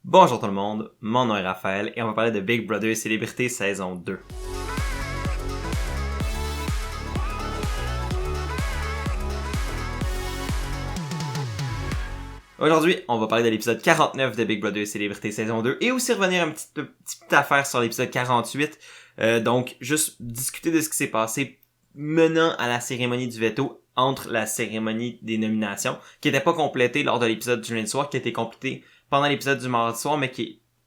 Bonjour tout le monde, mon nom est Raphaël et on va parler de Big Brother Célébrité saison 2. Aujourd'hui, on va parler de l'épisode 49 de Big Brother Célébrité saison 2 et aussi revenir une petite affaire sur l'épisode 48. Donc, juste discuter de ce qui s'est passé menant à la cérémonie du veto entre la cérémonie des nominations, qui n'était pas complétée lors de l'épisode du lundi soir, qui a été complétée pendant l'épisode du mardi soir, mais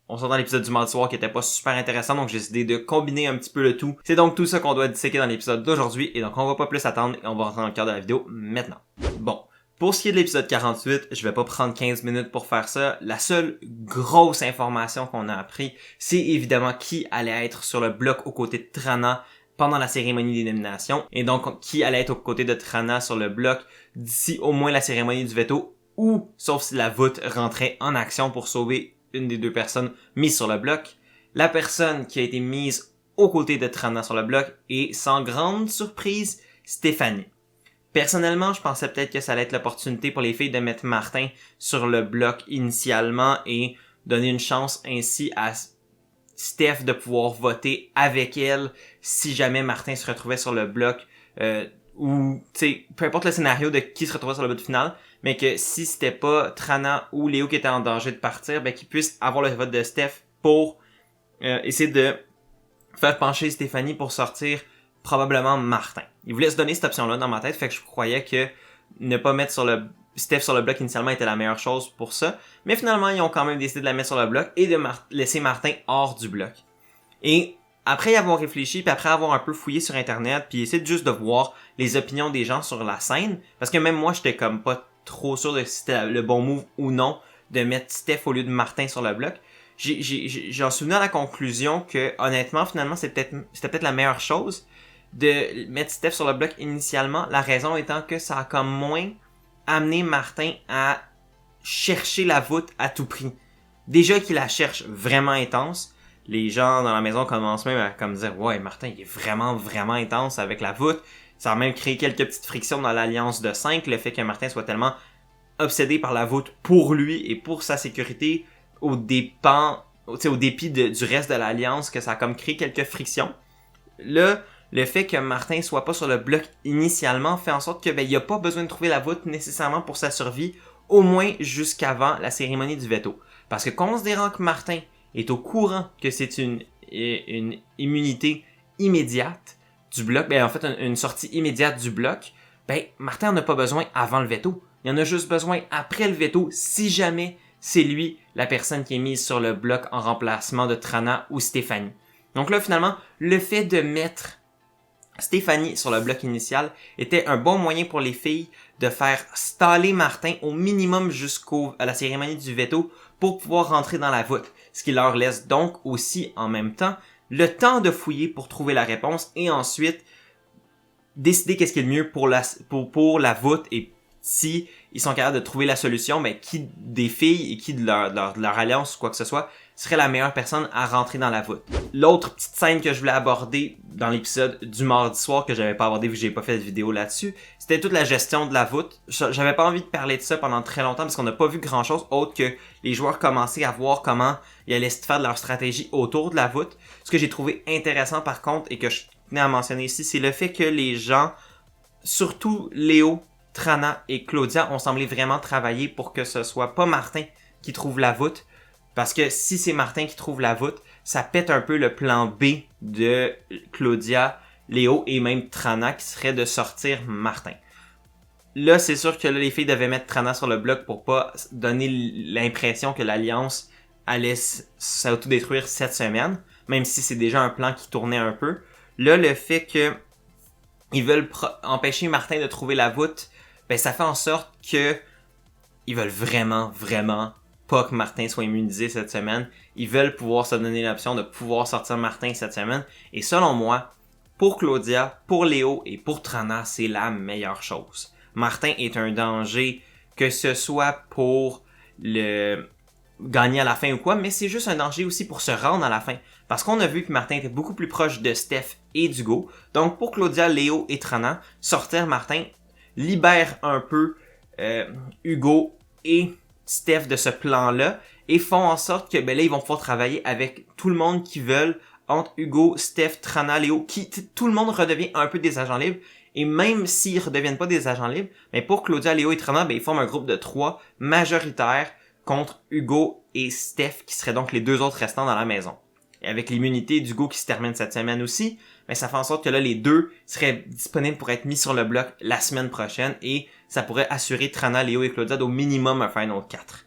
on sort dans l'épisode du mardi soir qui était pas super intéressant, donc j'ai décidé de combiner un petit peu le tout. C'est donc tout ça qu'on doit disséquer dans l'épisode d'aujourd'hui, et donc on va pas plus attendre, et on va rentrer dans le cœur de la vidéo maintenant. Bon, pour ce qui est de l'épisode 48, je vais pas prendre 15 minutes pour faire ça. La seule grosse information qu'on a appris, c'est évidemment qui allait être sur le bloc aux côtés de Trana pendant la cérémonie des nominations, et donc qui allait être aux côtés de Trana sur le bloc d'ici au moins la cérémonie du veto, ou sauf si la voûte rentrait en action pour sauver une des deux personnes mises sur le bloc. La personne qui a été mise aux côtés de Trana sur le bloc est, sans grande surprise, Stéphanie. Personnellement, je pensais peut-être que ça allait être l'opportunité pour les filles de mettre Martin sur le bloc initialement et donner une chance ainsi à Steph de pouvoir voter avec elle si jamais Martin se retrouvait sur le bloc ou, tu sais, peu importe le scénario de qui se retrouvait sur le bloc final, mais que si c'était pas Trana ou Léo qui était en danger de partir, ben qu'ils puissent avoir le vote de Steph pour essayer de faire pencher Stéphanie pour sortir probablement Martin. Il voulait se donner cette option-là dans ma tête, fait que je croyais que ne pas mettre Steph sur le bloc initialement était la meilleure chose pour ça, mais finalement ils ont quand même décidé de la mettre sur le bloc et de laisser Martin hors du bloc. Et après y avoir réfléchi, puis après avoir un peu fouillé sur internet, puis essayer juste de voir les opinions des gens sur la scène, parce que même moi j'étais comme pas trop sûr de si c'était le bon move ou non de mettre Steph au lieu de Martin sur le bloc. J'en suis venu à la conclusion que honnêtement finalement c'était peut-être la meilleure chose de mettre Steph sur le bloc initialement, la raison étant que ça a comme moins amené Martin à chercher la voûte à tout prix. Déjà qu'il la cherche vraiment intense, les gens dans la maison commencent même à comme dire « Ouais, Martin, il est vraiment, vraiment intense avec la voûte. » Ça a même créé quelques petites frictions dans l'alliance de 5, le fait que Martin soit tellement obsédé par la voûte pour lui et pour sa sécurité au dépit du reste de l'alliance, que ça a comme créé quelques frictions. Là, le fait que Martin soit pas sur le bloc initialement fait en sorte que il y a pas besoin de trouver la voûte nécessairement pour sa survie, au moins jusqu'avant la cérémonie du veto. Parce que considérant que Martin est au courant que c'est une immunité immédiate du bloc, en fait une sortie immédiate du bloc, Martin en a pas besoin avant le veto. Il en a juste besoin après le veto si jamais c'est lui la personne qui est mise sur le bloc en remplacement de Trana ou Stéphanie. Donc là finalement, le fait de mettre Stéphanie sur le bloc initial était un bon moyen pour les filles de faire staller Martin au minimum jusqu'à la cérémonie du veto pour pouvoir rentrer dans la voûte. Ce qui leur laisse donc aussi en même temps le temps de fouiller pour trouver la réponse et ensuite décider qu'est-ce qui est le mieux pour la voûte et si ils sont capables de trouver la solution, qui des filles et qui de leur alliance ou quoi que ce soit serait la meilleure personne à rentrer dans la voûte. L'autre petite scène que je voulais aborder dans l'épisode du mardi soir que j'avais pas abordé vu que j'ai pas fait de vidéo là-dessus, c'était toute la gestion de la voûte. J'avais pas envie de parler de ça pendant très longtemps parce qu'on n'a pas vu grand chose autre que les joueurs commençaient à voir comment ils allaient se faire de leur stratégie autour de la voûte. Ce que j'ai trouvé intéressant par contre et que je tenais à mentionner ici, c'est le fait que les gens, surtout Léo, Trana et Claudia, ont semblé vraiment travailler pour que ce soit pas Martin qui trouve la voûte. Parce que si c'est Martin qui trouve la voûte, ça pète un peu le plan B de Claudia, Léo et même Trana qui serait de sortir Martin. Là, c'est sûr que les filles devaient mettre Trana sur le bloc pour pas donner l'impression que l'Alliance allait s'autodétruire cette semaine, même si c'est déjà un plan qui tournait un peu. Là, le fait que ils veulent empêcher Martin de trouver la voûte, ça fait en sorte que ils veulent vraiment, vraiment pas que Martin soit immunisé cette semaine. Ils veulent pouvoir se donner l'option de pouvoir sortir Martin cette semaine. Et selon moi, pour Claudia, pour Léo et pour Trana, c'est la meilleure chose. Martin est un danger, que ce soit pour le gagner à la fin ou quoi, mais c'est juste un danger aussi pour se rendre à la fin. Parce qu'on a vu que Martin était beaucoup plus proche de Steph et d'Hugo. Donc pour Claudia, Léo et Trana, sortir Martin libère un peu Hugo et Steph de ce plan-là et font en sorte que là, ils vont pouvoir travailler avec tout le monde qui veulent, entre Hugo, Steph, Trana, Léo, tout le monde redevient un peu des agents libres. Et même s'ils redeviennent pas des agents libres, mais pour Claudia, Léo et Trana, ils forment un groupe de 3 majoritaires contre Hugo et Steph, qui seraient donc les 2 autres restants dans la maison. Et avec l'immunité d'Hugo qui se termine cette semaine aussi, ça fait en sorte que là, les 2 seraient disponibles pour être mis sur le bloc la semaine prochaine et ça pourrait assurer Trana, Léo et Claudia au minimum un Final 4.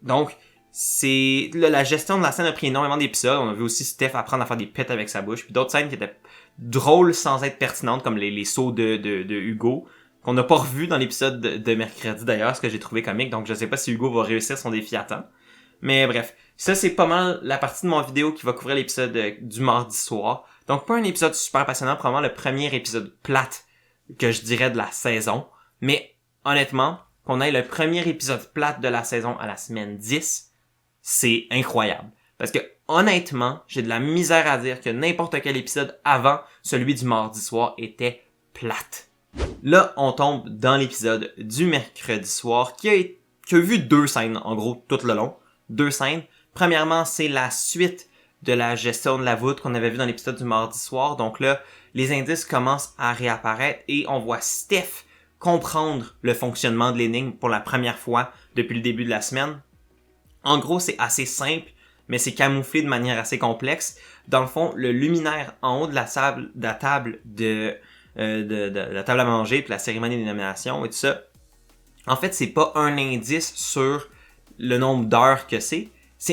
Donc, c'est là, la gestion de la scène a pris énormément d'épisodes. On a vu aussi Steph apprendre à faire des pets avec sa bouche, puis d'autres scènes qui étaient drôles sans être pertinentes, comme les sauts de Hugo, qu'on n'a pas revu dans l'épisode de mercredi d'ailleurs, ce que j'ai trouvé comique. Donc, je sais pas si Hugo va réussir son défi à temps. Mais bref, ça c'est pas mal la partie de mon vidéo qui va couvrir l'épisode du mardi soir. Donc pas un épisode super passionnant, probablement le premier épisode plate que je dirais de la saison. Mais honnêtement, qu'on ait le premier épisode plate de la saison à la semaine 10, c'est incroyable. Parce que honnêtement, j'ai de la misère à dire que n'importe quel épisode avant celui du mardi soir était plate. Là, on tombe dans l'épisode du mercredi soir qui a vu 2 scènes en gros tout le long. 2 scènes. Premièrement, c'est la suite de la gestion de la voûte qu'on avait vu dans l'épisode du mardi soir. Donc là, les indices commencent à réapparaître et on voit Steph comprendre le fonctionnement de l'énigme pour la première fois depuis le début de la semaine. En gros, c'est assez simple, mais c'est camouflé de manière assez complexe. Dans le fond, le luminaire en haut de la table de la table à manger puis la cérémonie des nominations et tout ça, en fait, c'est pas un indice sur le nombre d'heures que c'est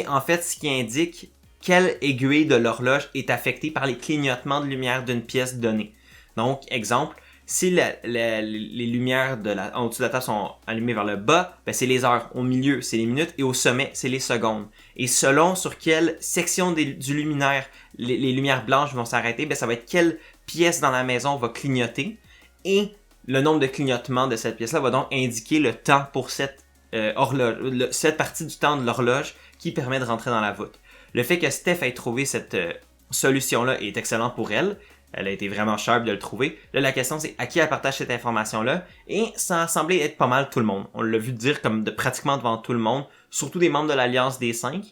en fait ce qui indique quelle aiguille de l'horloge est affectée par les clignotements de lumière d'une pièce donnée. Donc, exemple, si les lumières en dessous de la table sont allumées vers le bas, c'est les heures. Au milieu, c'est les minutes. Et au sommet, c'est les secondes. Et selon sur quelle section du luminaire les lumières blanches vont s'arrêter, ça va être quelle pièce dans la maison va clignoter. Et le nombre de clignotements de cette pièce-là va donc indiquer le temps pour cette horloge, cette partie du temps de l'horloge qui permet de rentrer dans la voûte. Le fait que Steph ait trouvé cette solution-là est excellent pour elle. Elle a été vraiment sharp de le trouver. Là, la question, c'est à qui elle partage cette information-là. Et ça a semblé être pas mal tout le monde. On l'a vu dire comme pratiquement devant tout le monde, surtout des membres de l'Alliance des 5.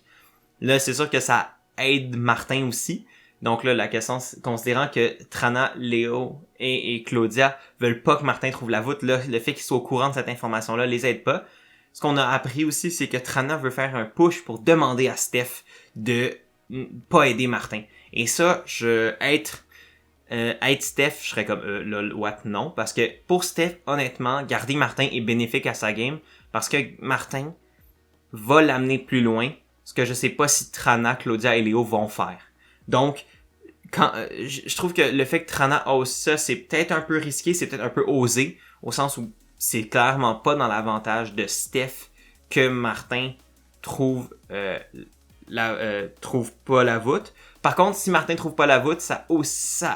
Là, c'est sûr que ça aide Martin aussi. Donc là, la question, considérant que Trana, Léo et Claudia veulent pas que Martin trouve la voûte, là, le fait qu'ils soient au courant de cette information-là les aide pas. Ce qu'on a appris aussi, c'est que Trana veut faire un push pour demander à Steph de pas aider Martin. Et ça, être Steph, je serais comme lol, what, non. Parce que pour Steph, honnêtement, garder Martin est bénéfique à sa game. Parce que Martin va l'amener plus loin. Ce que je sais pas si Trana, Claudia et Léo vont faire. Donc, je trouve que le fait que Trana ose ça, c'est peut-être un peu risqué, c'est peut-être un peu osé. Au sens où c'est clairement pas dans l'avantage de Steph que Martin trouve pas la voûte. Par contre, si Martin trouve pas la voûte, ça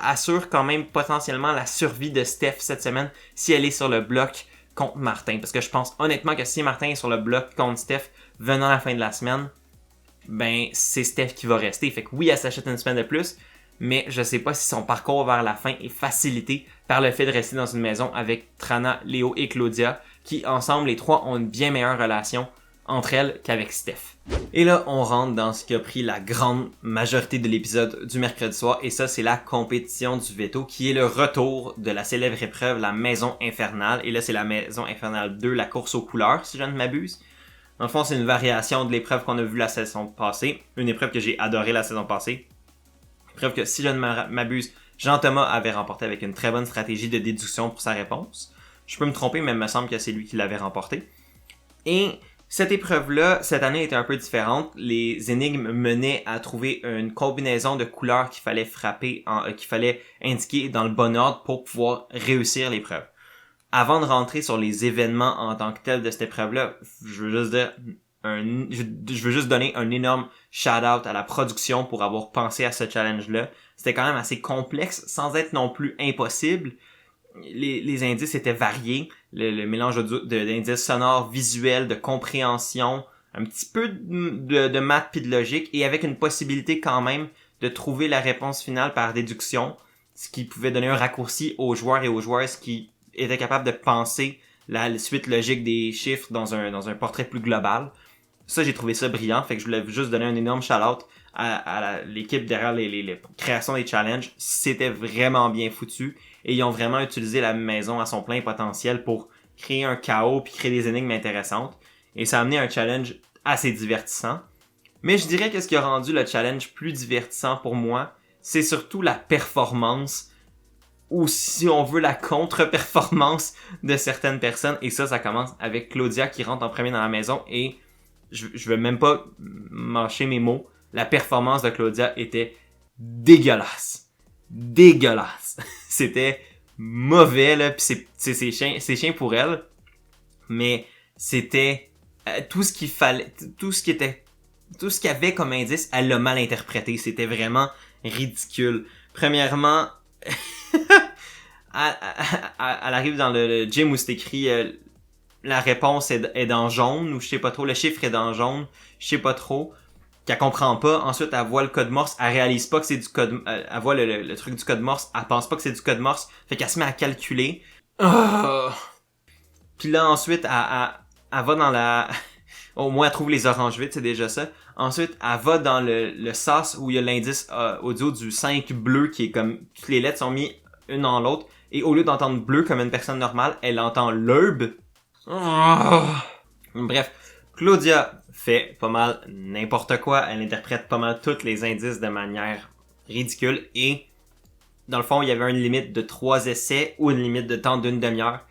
assure quand même potentiellement la survie de Steph cette semaine si elle est sur le bloc contre Martin. Parce que je pense honnêtement que si Martin est sur le bloc contre Steph venant la fin de la semaine, c'est Steph qui va rester. Fait que oui, elle s'achète une semaine de plus, mais je sais pas si son parcours vers la fin est facilité par le fait de rester dans une maison avec Trana, Léo et Claudia, qui ensemble, les 3, ont une bien meilleure relation entre elles qu'avec Steph. Et là, on rentre dans ce qui a pris la grande majorité de l'épisode du mercredi soir, et ça, c'est la compétition du veto, qui est le retour de la célèbre épreuve, la Maison Infernale. Et là, c'est la Maison Infernale 2, la course aux couleurs, si je ne m'abuse. Dans le fond, c'est une variation de l'épreuve qu'on a vue la saison passée, une épreuve que j'ai adorée la saison passée. Épreuve que, si je ne m'abuse, Jean-Thomas avait remporté avec une très bonne stratégie de déduction pour sa réponse. Je peux me tromper, mais il me semble que c'est lui qui l'avait remporté. Et cette épreuve-là, cette année, était un peu différente. Les énigmes menaient à trouver une combinaison de couleurs qu'il fallait qu'il fallait indiquer dans le bon ordre pour pouvoir réussir l'épreuve. Avant de rentrer sur les événements en tant que tels de cette épreuve-là, je veux juste donner un énorme shout-out à la production pour avoir pensé à ce challenge-là. C'était quand même assez complexe, sans être non plus impossible. Les indices étaient variés. Le mélange d'indices sonores, visuels, de compréhension, un petit peu de maths puis de logique, et avec une possibilité quand même de trouver la réponse finale par déduction, ce qui pouvait donner un raccourci aux joueurs et aux joueuses qui étaient capables de penser la suite logique des chiffres dans un portrait plus global. Ça, j'ai trouvé ça brillant. Fait que je voulais juste donner un énorme shout-out à l'équipe derrière les créations des challenges. C'était vraiment bien foutu. Et ils ont vraiment utilisé la maison à son plein potentiel pour créer un chaos puis créer des énigmes intéressantes. Et ça a amené un challenge assez divertissant. Mais je dirais que ce qui a rendu le challenge plus divertissant pour moi, c'est surtout la performance, ou si on veut la contre-performance de certaines personnes. Et ça commence avec Claudia qui rentre en premier dans la maison et je veux même pas mâcher mes mots. La performance de Claudia était dégueulasse. Dégueulasse. C'était mauvais, là, pis c'est chien pour elle. Mais c'était tout ce qu'il fallait, tout ce qui avait comme indice, elle l'a mal interprété. C'était vraiment ridicule. Premièrement, elle arrive dans le gym où c'est écrit la réponse est dans jaune, ou je sais pas trop, le chiffre est dans jaune, je sais pas trop, qu'elle comprend pas. Ensuite, elle voit le code Morse, elle réalise pas que c'est du code, elle voit le truc du code Morse, elle pense pas que c'est du code Morse, fait qu'elle se met à calculer. Puis là, ensuite, elle va dans la... Au moins, elle trouve les oranges vite, c'est déjà ça. Ensuite, elle va dans le sas où il y a l'indice audio du 5 bleu qui est comme... Toutes les lettres sont mises une dans l'autre. Et au lieu d'entendre bleu comme une personne normale, elle entend l'herbe. Bref, Claudia fait pas mal n'importe quoi. Elle interprète pas mal tous les indices de manière ridicule. Et dans le fond, il y avait une limite de 3 essais ou une limite de temps d'une demi-heure.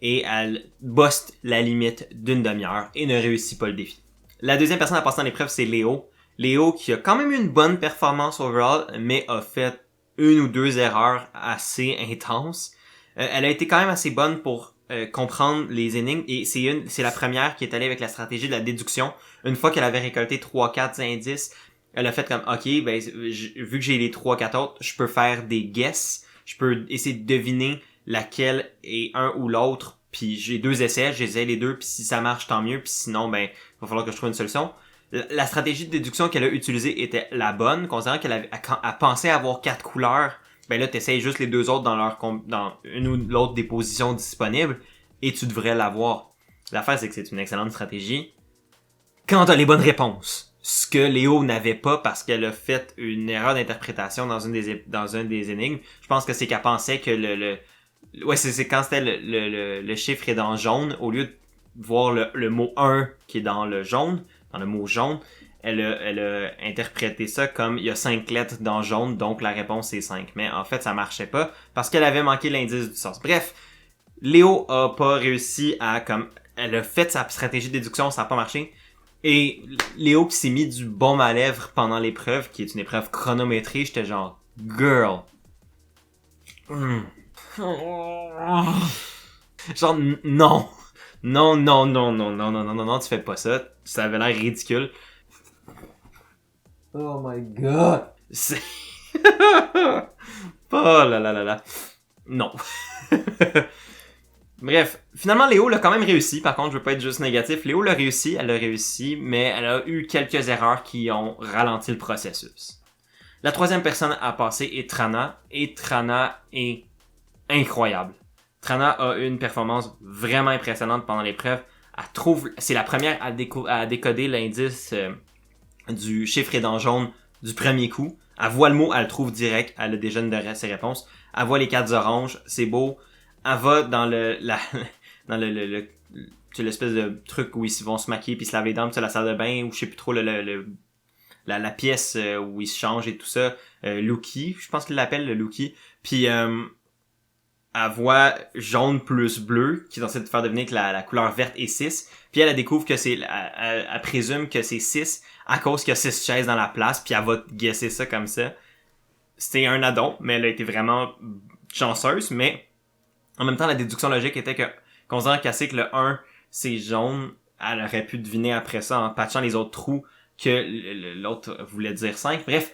Et elle buste la limite d'une demi-heure et ne réussit pas le défi. La deuxième personne à passer dans l'épreuve, c'est Léo. Léo qui a quand même eu une bonne performance overall, mais a fait une ou deux erreurs assez intenses. Elle a été quand même assez bonne pour comprendre les énigmes et c'est la première qui est allée avec la stratégie de la déduction. Une fois qu'elle avait récolté 3-4 indices, elle a fait comme OK, ben vu que j'ai les 3-4 autres, je peux faire des guesses, je peux essayer de deviner laquelle est un ou l'autre, puis j'ai 2 essais, j'essaie les deux, puis si ça marche tant mieux, puis sinon ben il va falloir que je trouve une solution. La stratégie de déduction qu'elle a utilisée était la bonne, considérant qu'elle pensait avoir 4 couleurs. Ben là, t'essayes juste les 2 autres dans une ou l'autre des positions disponibles, et tu devrais l'avoir. L'affaire, c'est que c'est une excellente stratégie quand t'as les bonnes réponses. Ce que Léo n'avait pas parce qu'elle a fait une erreur d'interprétation dans un des énigmes. Je pense que c'est qu'elle pensait que ouais, c'est quand c'était le chiffre est dans jaune, au lieu de voir le mot 1 qui est dans le jaune, dans le mot jaune, elle a interprété ça comme il y a 5 lettres dans jaune, donc la réponse c'est 5. Mais en fait, ça marchait pas parce qu'elle avait manqué l'indice du sens. Bref, Léo a pas réussi elle a fait sa stratégie de déduction, ça a pas marché. Et Léo qui s'est mis du baume à lèvres pendant l'épreuve, qui est une épreuve chronométrée, j'étais genre, girl. Genre, non. Non, tu fais pas ça. Ça avait l'air ridicule. Oh my god. C'est... oh là là là là. Non. Bref, finalement Léo l'a quand même réussi. Par contre, je veux pas être juste négatif. Léo l'a réussi, elle l'a réussi, mais elle a eu quelques erreurs qui ont ralenti le processus. La troisième personne à passer est Trana, et Trana est incroyable. Trana a eu une performance vraiment impressionnante pendant l'épreuve. C'est la première à décoder l'indice du chiffre est dans jaune du premier coup. Elle voit le mot, elle le trouve direct, elle a déjà ses réponses. Elle voit les 4 oranges, c'est beau. Elle va dans c'est l'espèce de truc où ils vont se maquiller puis se laver les dents, c'est la salle de bain, ou je sais plus trop la pièce où ils se changent et tout ça. Lucky, je pense qu'il l'appelle le Lucky. Puis elle voit jaune plus bleu, qui est censé te faire deviner que la couleur verte est 6. Puis elle découvre que elle présume que c'est 6 à cause qu'il y a 6 chaises dans la place, puis elle va guesser ça comme ça. C'était un addon, mais elle a été vraiment chanceuse, mais en même temps, la déduction logique était que, considérant qu'elle sait que le 1, c'est jaune, elle aurait pu deviner après ça en patchant les autres trous que l'autre voulait dire 5. Bref,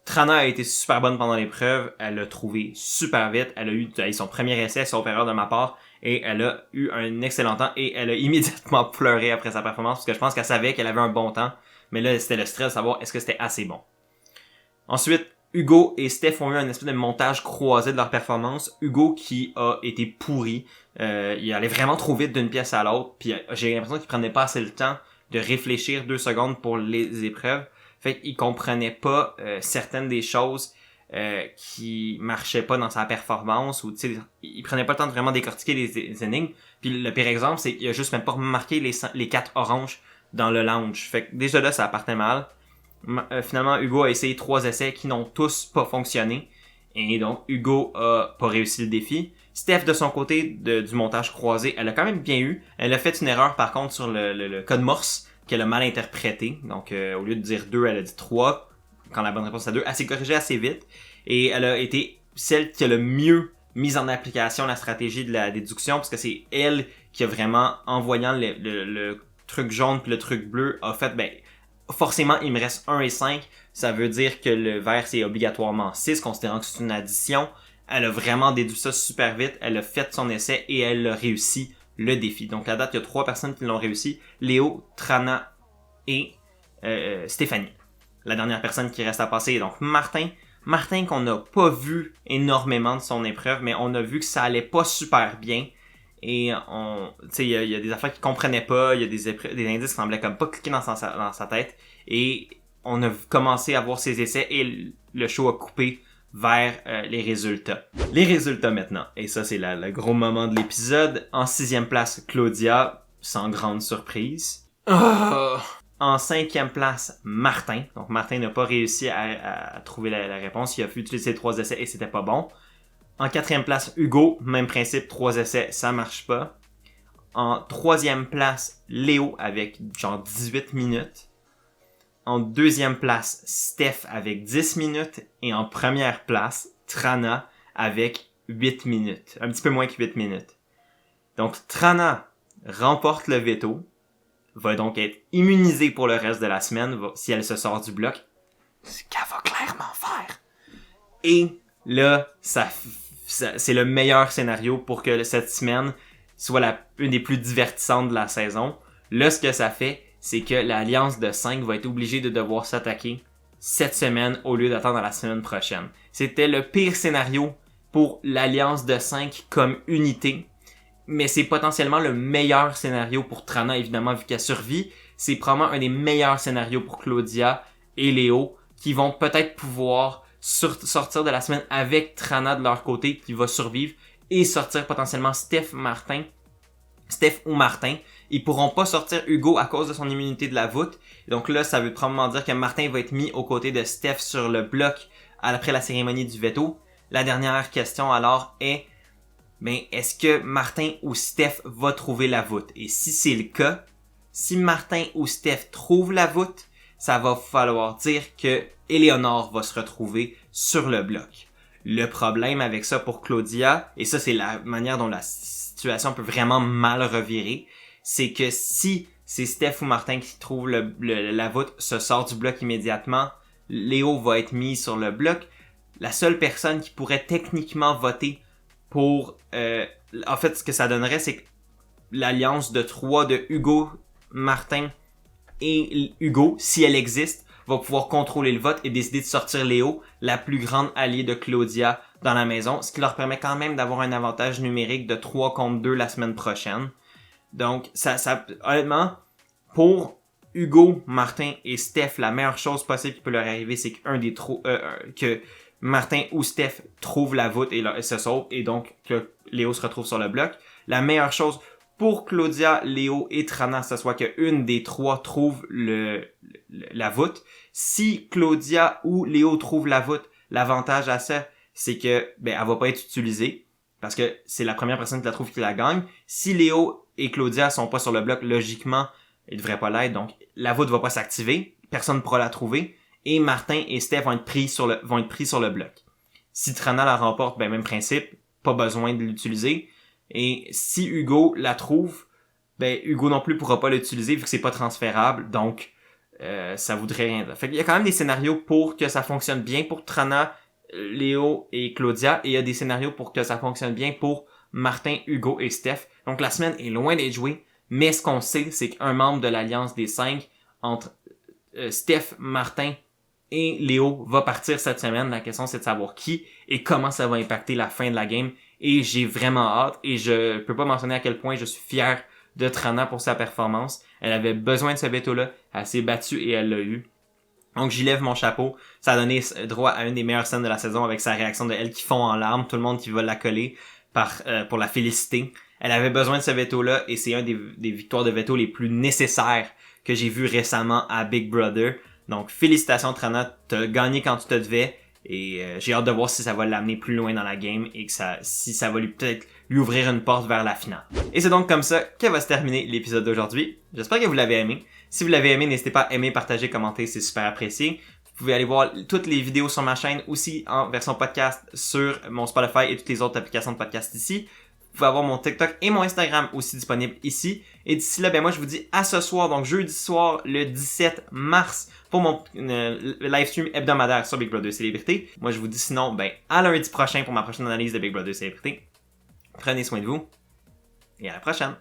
Trana a été super bonne pendant l'épreuve, elle l'a trouvé super vite, elle a eu son premier essai, sauf erreur de ma part, et elle a eu un excellent temps, et elle a immédiatement pleuré après sa performance, parce que je pense qu'elle savait qu'elle avait un bon temps, mais là, c'était le stress de savoir est-ce que c'était assez bon. Ensuite, Hugo et Steph ont eu un espèce de montage croisé de leur performance. Hugo qui a été pourri. Il allait vraiment trop vite d'une pièce à l'autre. Puis j'ai l'impression qu'il prenait pas assez le temps de réfléchir 2 secondes pour les épreuves. Fait qu'il comprenait pas certaines des choses qui marchaient pas dans sa performance, ou tu sais, il prenait pas le temps de vraiment décortiquer les énigmes. Puis le pire exemple, c'est qu'il a juste même pas remarqué les 4 oranges dans le lounge. Fait que déjà là, ça partait mal. Finalement, Hugo a essayé 3 essais qui n'ont tous pas fonctionné. Et donc, Hugo a pas réussi le défi. Steph, de son côté, du montage croisé, elle a quand même bien eu. Elle a fait une erreur, par contre, sur le code Morse, qu'elle a mal interprété. Donc, au lieu de dire 2, elle a dit 3. Quand la bonne réponse est 2, elle s'est corrigée assez vite. Et elle a été celle qui a le mieux mis en application la stratégie de la déduction, parce que c'est elle qui a vraiment, en voyant le truc jaune puis le truc bleu, a fait, ben, forcément, il me reste 1 et 5. Ça veut dire que le vert, c'est obligatoirement 6, considérant que c'est une addition. Elle a vraiment déduit ça super vite. Elle a fait son essai et elle a réussi le défi. Donc, à date, il y a 3 personnes qui l'ont réussi. Léo, Trana et Stéphanie. La dernière personne qui reste à passer est donc Martin. Martin qu'on n'a pas vu énormément de son épreuve, mais on a vu que ça allait pas super bien. Et tu sais, il y a des affaires qu'il comprenait pas, il y a des indices qui semblaient comme pas cliquer dans sa tête. Et on a commencé à voir ses essais et le show a coupé vers les résultats. Les résultats maintenant. Et ça, c'est le gros moment de l'épisode. En 6e place, Claudia, sans grande surprise. En 5e place, Martin. Donc, Martin n'a pas réussi à trouver la réponse. Il a utilisé 3 essais et c'était pas bon. En 4e place, Hugo. Même principe, 3 essais, ça marche pas. En 3e place, Léo avec genre 18 minutes. En 2e place, Steph avec 10 minutes. Et en 1re place, Trana avec 8 minutes. Un petit peu moins que 8 minutes. Donc, Trana remporte le veto. Va donc être immunisée pour le reste de la semaine si elle se sort du bloc. Ce qu'elle va clairement faire. Et là, c'est le meilleur scénario pour que cette semaine soit une des plus divertissantes de la saison. Là, ce que ça fait, c'est que l'Alliance de 5 va être obligée de devoir s'attaquer cette semaine au lieu d'attendre la semaine prochaine. C'était le pire scénario pour l'Alliance de 5 comme unité. Mais c'est potentiellement le meilleur scénario pour Trana, évidemment, vu qu'elle survit. C'est probablement un des meilleurs scénarios pour Claudia et Léo, qui vont peut-être pouvoir sortir de la semaine avec Trana de leur côté, qui va survivre, et sortir potentiellement Steph ou Martin. Ils pourront pas sortir Hugo à cause de son immunité de la voûte. Donc là, ça veut probablement dire que Martin va être mis aux côtés de Steph sur le bloc après la cérémonie du veto. La dernière question alors est... ben, est-ce que Martin ou Steph va trouver la voûte? Et si c'est le cas, si Martin ou Steph trouve la voûte, ça va falloir dire que Éléonore va se retrouver sur le bloc. Le problème avec ça pour Claudia, et ça c'est la manière dont la situation peut vraiment mal revirer, c'est que si c'est Steph ou Martin qui trouve la voûte, se sort du bloc immédiatement, Léo va être mis sur le bloc. La seule personne qui pourrait techniquement voter pour... en fait, ce que ça donnerait, c'est que l'alliance de 3 de Hugo, Martin et Hugo, si elle existe, va pouvoir contrôler le vote et décider de sortir Léo, la plus grande alliée de Claudia, dans la maison, ce qui leur permet quand même d'avoir un avantage numérique de 3 contre 2 la semaine prochaine. Donc, honnêtement, pour Hugo, Martin et Steph, la meilleure chose possible qui peut leur arriver, c'est que Martin ou Steph trouvent la voûte et se sauve, et donc que Léo se retrouve sur le bloc. La meilleure chose pour Claudia, Léo et Trana, ce soit qu'une des 3 trouve la voûte. Si Claudia ou Léo trouve la voûte, l'avantage à ça, c'est que elle va pas être utilisée, parce que c'est la première personne qui la trouve qui la gagne. Si Léo et Claudia sont pas sur le bloc, logiquement, ils devraient pas l'être, donc la voûte va pas s'activer, personne ne pourra la trouver. Et Martin et Steph vont être pris sur le bloc. Si Trana la remporte, même principe, pas besoin de l'utiliser. Et si Hugo la trouve, Hugo non plus pourra pas l'utiliser vu que c'est pas transférable, donc ça voudrait rien dire. Fait qu'il y a quand même des scénarios pour que ça fonctionne bien pour Trana, Léo et Claudia, et il y a des scénarios pour que ça fonctionne bien pour Martin, Hugo et Steph. Donc la semaine est loin d'être jouée, mais ce qu'on sait, c'est qu'un membre de l'Alliance des 5, entre Steph, Martin et Léo va partir cette semaine. La question, c'est de savoir qui et comment ça va impacter la fin de la game. Et j'ai vraiment hâte. Et je peux pas mentionner à quel point je suis fier de Trana pour sa performance. Elle avait besoin de ce veto-là. Elle s'est battue et elle l'a eu. Donc j'y lève mon chapeau. Ça a donné droit à une des meilleures scènes de la saison avec sa réaction de elle qui fond en larmes. Tout le monde qui va la coller pour la féliciter. Elle avait besoin de ce veto-là et c'est un des victoires de veto les plus nécessaires que j'ai vu récemment à Big Brother. Donc félicitations Trana, t'as gagné quand tu te devais. Et j'ai hâte de voir si ça va l'amener plus loin dans la game et que si ça va peut-être lui ouvrir une porte vers la finale. Et c'est donc comme ça que va se terminer l'épisode d'aujourd'hui. J'espère que vous l'avez aimé. Si vous l'avez aimé, n'hésitez pas à aimer, partager, commenter, c'est super apprécié. Vous pouvez aller voir toutes les vidéos sur ma chaîne aussi en version podcast sur mon Spotify et toutes les autres applications de podcast ici. Vous pouvez avoir mon TikTok et mon Instagram aussi disponibles ici. Et d'ici là, moi je vous dis à ce soir, donc jeudi soir, le 17 mars, pour mon live stream hebdomadaire sur Big Brother Célébrité. Moi je vous dis sinon, à lundi prochain pour ma prochaine analyse de Big Brother Célébrité. Prenez soin de vous et à la prochaine.